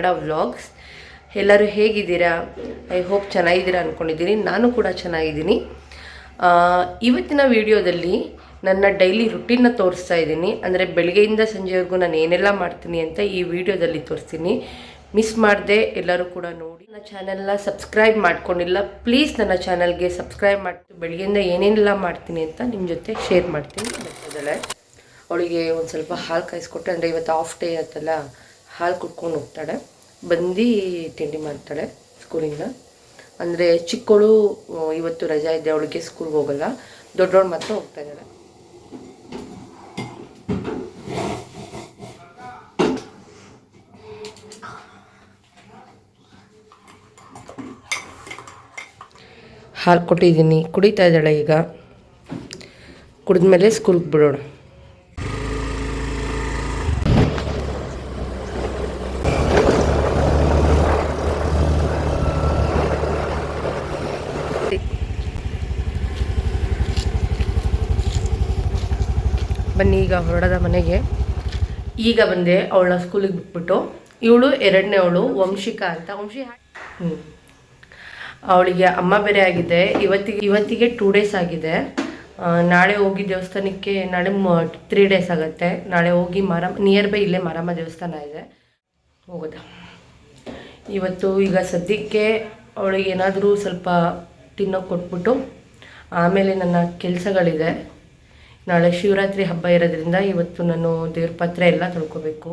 Kannada vlogs. ಎಲ್ಲರೂ ಹೇಗಿದ್ದೀರಾ? I hope ಚೆನ್ನಾಗಿದ್ದೀರಾ ಅಂದ್ಕೊಂಡಿದ್ದೀನಿ. ನಾನು ಕೂಡ ಚೆನ್ನಾಗಿದ್ದೀನಿ. ಇವತ್ತಿನ ವಿಡಿಯೋದಲ್ಲಿ ನನ್ನ ಡೈಲಿ ರುಟೀನ್ನ ತೋರಿಸ್ತಾ ಇದ್ದೀನಿ. ಅಂದರೆ ಬೆಳಗ್ಗೆಯಿಂದ ಸಂಜೆವರೆಗೂ ನಾನು ಏನೆಲ್ಲ ಮಾಡ್ತೀನಿ ಅಂತ ಈ ವಿಡಿಯೋದಲ್ಲಿ ತೋರಿಸ್ತೀನಿ. ಮಿಸ್ ಮಾಡದೆ ಎಲ್ಲರೂ ಕೂಡ ನೋಡಿ. ನನ್ನ ಚಾನೆಲ್ನ ಸಬ್ಸ್ಕ್ರೈಬ್ ಮಾಡ್ಕೊಂಡಿಲ್ಲ, ಪ್ಲೀಸ್ ನನ್ನ ಚಾನಲ್ಗೆ ಸಬ್ಸ್ಕ್ರೈಬ್ ಮಾಡ್ತೀನಿ. ಬೆಳಗ್ಗೆಯಿಂದ ಏನೇನೆಲ್ಲ ಮಾಡ್ತೀನಿ ಅಂತ ನಿಮ್ಮ ಜೊತೆ ಶೇರ್ ಮಾಡ್ತೀನಿ. ಬರ್ತಿದ್ದಾಳೆ, ಅವಳಿಗೆ ಒಂದು ಸ್ವಲ್ಪ ಹಾಲು ಕಾಯಿಸ್ಕೊಟ್ಟೆ. ಅಂದರೆ ಇವತ್ತು ಆಫ್ ಡೇ ಆಯ್ತಲ್ಲ, ಹಾಲು ಕುಟ್ಕೊಂಡು ಹೋಗ್ತಾಳೆ. ಬಂದು ತಿಂಡಿ ಮಾಡ್ತಾಳೆ ಸ್ಕೂಲಿಂದ. ಅಂದರೆ ಚಿಕ್ಕವಳು ಇವತ್ತು ರಜಾ ಇದೆ, ಅವಳಿಗೆ ಸ್ಕೂಲ್ಗೆ ಹೋಗಲ್ಲ. ದೊಡ್ಡವಳು ಮಾತ್ರ ಹೋಗ್ತಾ ಇದ್ದಾಳೆ. ಹಾಲು ಕೊಟ್ಟಿದ್ದೀನಿ, ಕುಡಿತಾ ಇದ್ದಾಳೆ. ಈಗ ಕುಡಿದ್ಮೇಲೆ ಸ್ಕೂಲ್ಗೆ ಬಿಡೋಣ. ಬನ್ನಿ ಈಗ ಹೊರಡದ ಮನೆಗೆ. ಈಗ ಬಂದೆ ಅವಳನ್ನ ಸ್ಕೂಲಿಗೆ ಬಿಟ್ಬಿಟ್ಟು. ಇವಳು ಎರಡನೇ ಅವಳು, ವಂಶಿಕಾ ಅಂತ. ಅವಳಿಗೆ ಅಮ್ಮ ಬೇರೆ ಆಗಿದೆ. ಇವತ್ತಿಗೆ 2 days ಆಗಿದೆ. ನಾಳೆ ಹೋಗಿ ದೇವಸ್ಥಾನಕ್ಕೆ, ನಾಳೆ 3 days ಆಗುತ್ತೆ. ನಾಳೆ ಹೋಗಿ ನಿಯರ್ ಬೈ ಇಲ್ಲೇ ಮಾರಮ್ಮ ದೇವಸ್ಥಾನ ಇದೆ, ಹೋಗೋದ. ಇವತ್ತು ಈಗ ಸದ್ಯಕ್ಕೆ ಅವಳಿಗೆ ಏನಾದರೂ ಸ್ವಲ್ಪ ತಿನ್ನೋಕೆ ಕೊಟ್ಬಿಟ್ಟು ಆಮೇಲೆ ನನ್ನ ಕೆಲಸಗಳಿದೆ. ನಾಳೆ ಶಿವರಾತ್ರಿ ಹಬ್ಬ ಇರೋದ್ರಿಂದ ಇವತ್ತು ನಾನು ದೇವ್ರ ಪಾತ್ರೆ ಎಲ್ಲ ತೊಳ್ಕೊಬೇಕು.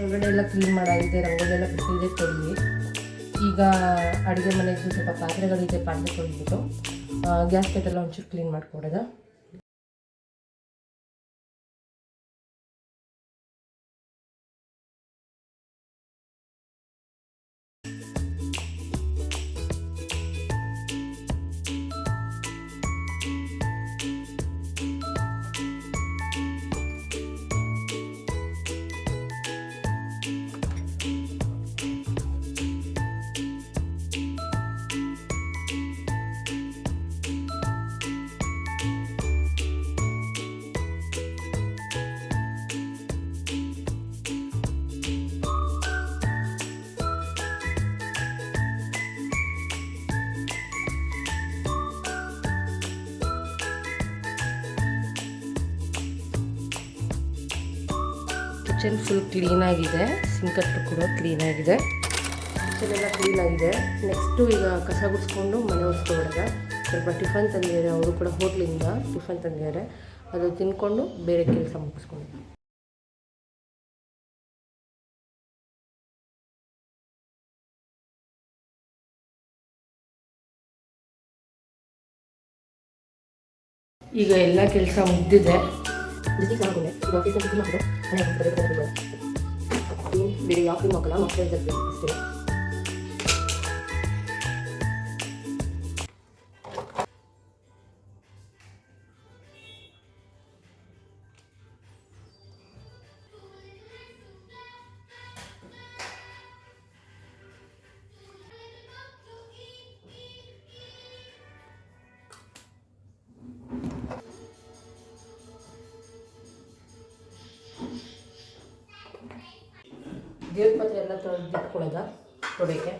ಹೊರಗಡೆ ಎಲ್ಲ ಕ್ಲೀನ್ ಮಾಡಾಗಿದೆ, ರಂಗೋಲಿ ಎಲ್ಲ ಬಿಟ್ಟಿದೆ ತೊಳಿ. ಈಗ ಅಡುಗೆ ಮನೆಗೆ ಸ್ವಲ್ಪ ಪಾತ್ರೆಗಳಿದೆ, ಪಾತ್ರೆ ತೊಳೆದ್ಬಿಟ್ಟು ಗ್ಯಾಸ್ ಕಟ್ಟೆಲ್ಲ ಒಂಚೂರು ಕ್ಲೀನ್ ಮಾಡಿಕೊಡೋದು. ಕಿಚನ್ ಫುಲ್ ಕ್ಲೀನಾಗಿದೆ, ಸಿಂಕ್ ಹತ್ರ ಕೂಡ ಕ್ಲೀನಾಗಿದೆ, ಕಿಚನ್ ಎಲ್ಲ ಕ್ಲೀನಾಗಿದೆ. ನೆಕ್ಸ್ಟು ಈಗ ಕಸ ಗುಡಿಸ್ಕೊಂಡು ಮನೆ ಒರೆಸ್ಕೊಬಿಡೋದ. ಸ್ವಲ್ಪ ಟಿಫನ್ ತಂದಿದ್ದಾರೆ, ಅವರು ಕೂಡ ಹೋಟ್ಲಿಂದ ಟಿಫನ್ ತಂದಿದ್ದಾರೆ. ಅದು ತಿನ್ಕೊಂಡು ಬೇರೆ ಕೆಲಸ ಮುಗಿಸ್ಕೊಂಡು ಈಗ ಎಲ್ಲ ಕೆಲಸ ಮುಗ್ದಿದೆ. ಬೇರೆ ಯಾವ ಕ್ರೀಮ್ ಹಾಕಲ್ಲ, ಮಾಯ್ಶ್ಚರೈಸರ್ ಅಷ್ಟೇ. ದೇವ್ರ ಪಾತ್ರೆ ಎಲ್ಲ ತೊಳೆದಿಟ್ಕೊಳ್ಳೋದ ತೊಳೆಗೆ.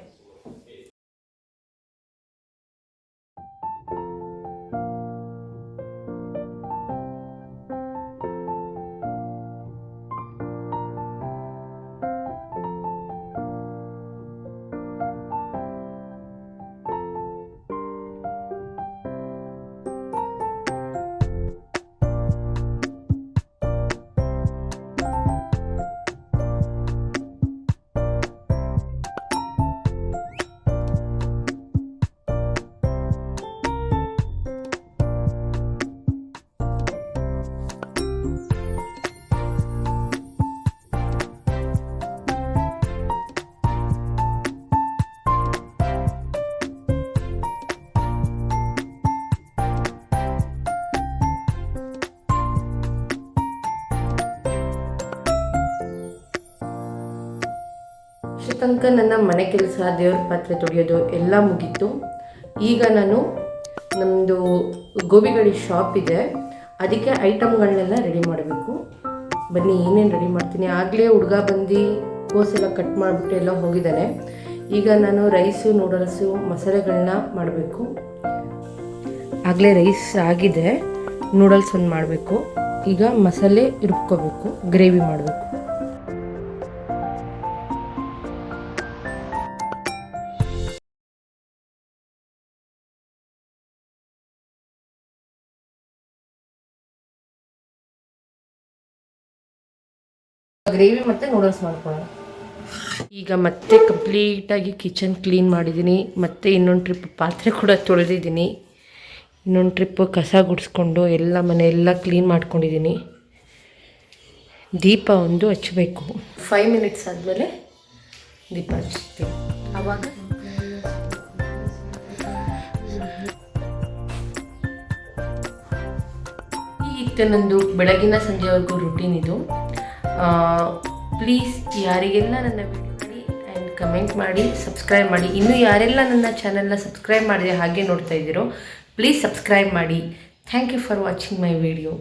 ತನಕ ನನ್ನ ಮನೆ ಕೆಲಸ, ದೇವ್ರ ಪಾತ್ರೆ ತೊಳೆಯೋದು ಎಲ್ಲ ಮುಗೀತು. ಈಗ ನಾನು ನಮ್ಮದು ಗೋಬಿಗಡಿ ಶಾಪ್ ಇದೆ, ಅದಕ್ಕೆ ಐಟಮ್ಗಳನ್ನೆಲ್ಲ ರೆಡಿ ಮಾಡಬೇಕು. ಬನ್ನಿ ಏನೇನು ರೆಡಿ ಮಾಡ್ತೀನಿ. ಆಗಲೇ ಹುಡುಗ ಬಂದು ಕೋಸೆಲ್ಲ ಕಟ್ ಮಾಡಿಬಿಟ್ಟು ಎಲ್ಲ ಹೋಗಿದ್ದಾನೆ. ಈಗ ನಾನು ರೈಸು, ನೂಡಲ್ಸು, ಮಸಾಲೆಗಳನ್ನ ಮಾಡಬೇಕು. ಆಗಲೇ ರೈಸ್ ಆಗಿದೆ, ನೂಡಲ್ಸ್ ಒಂದು ಮಾಡಬೇಕು. ಈಗ ಮಸಾಲೆ ರುಬ್ಕೋಬೇಕು, ಗ್ರೇವಿ ಮಾಡಬೇಕು. ಗ್ರೇವಿ ಮತ್ತು ನೂಡಲ್ಸ್ ಮಾಡ್ಕೊಳ್ಳೋಣ. ಈಗ ಮತ್ತೆ ಕಂಪ್ಲೀಟಾಗಿ ಕಿಚನ್ ಕ್ಲೀನ್ ಮಾಡಿದ್ದೀನಿ. ಮತ್ತೆ ಇನ್ನೊಂದು ಟ್ರಿಪ್ ಪಾತ್ರೆ ಕೂಡ ತೊಳೆದಿದ್ದೀನಿ. ಇನ್ನೊಂದು ಟ್ರಿಪ್ಪು ಕಸ ಗುಡಿಸ್ಕೊಂಡು ಎಲ್ಲ ಮನೆ ಎಲ್ಲ ಕ್ಲೀನ್ ಮಾಡ್ಕೊಂಡಿದ್ದೀನಿ. ದೀಪ ಒಂದು ಹಚ್ಚಬೇಕು. 5 ಮಿನಿಟ್ಸ್ ಆದಮೇಲೆ ದೀಪ ಹಚ್ತೀನಿ. ಆವಾಗ ಈಗಿತ್ತು ನಂದು ಬೆಳಗಿನ ಸಂಜೆವರೆಗೂ ರುಟೀನ್ ಇದು. ಪ್ಲೀಸ್ ಯಾರಿಗೆಲ್ಲ ನನ್ನ ವಿಡಿಯೋ ಮಾಡಿ ಆ್ಯಂಡ್ ಕಮೆಂಟ್ ಮಾಡಿ, ಸಬ್ಸ್ಕ್ರೈಬ್ ಮಾಡಿ. ಇನ್ನೂ ಯಾರೆಲ್ಲ ನನ್ನ ಚಾನಲ್ನ ಸಬ್ಸ್ಕ್ರೈಬ್ ಮಾಡಿದೆ ಹಾಗೆ ನೋಡ್ತಾ ಇದ್ದೀರೋ ಪ್ಲೀಸ್ ಸಬ್ಸ್ಕ್ರೈಬ್ ಮಾಡಿ. Thank you for watching my video.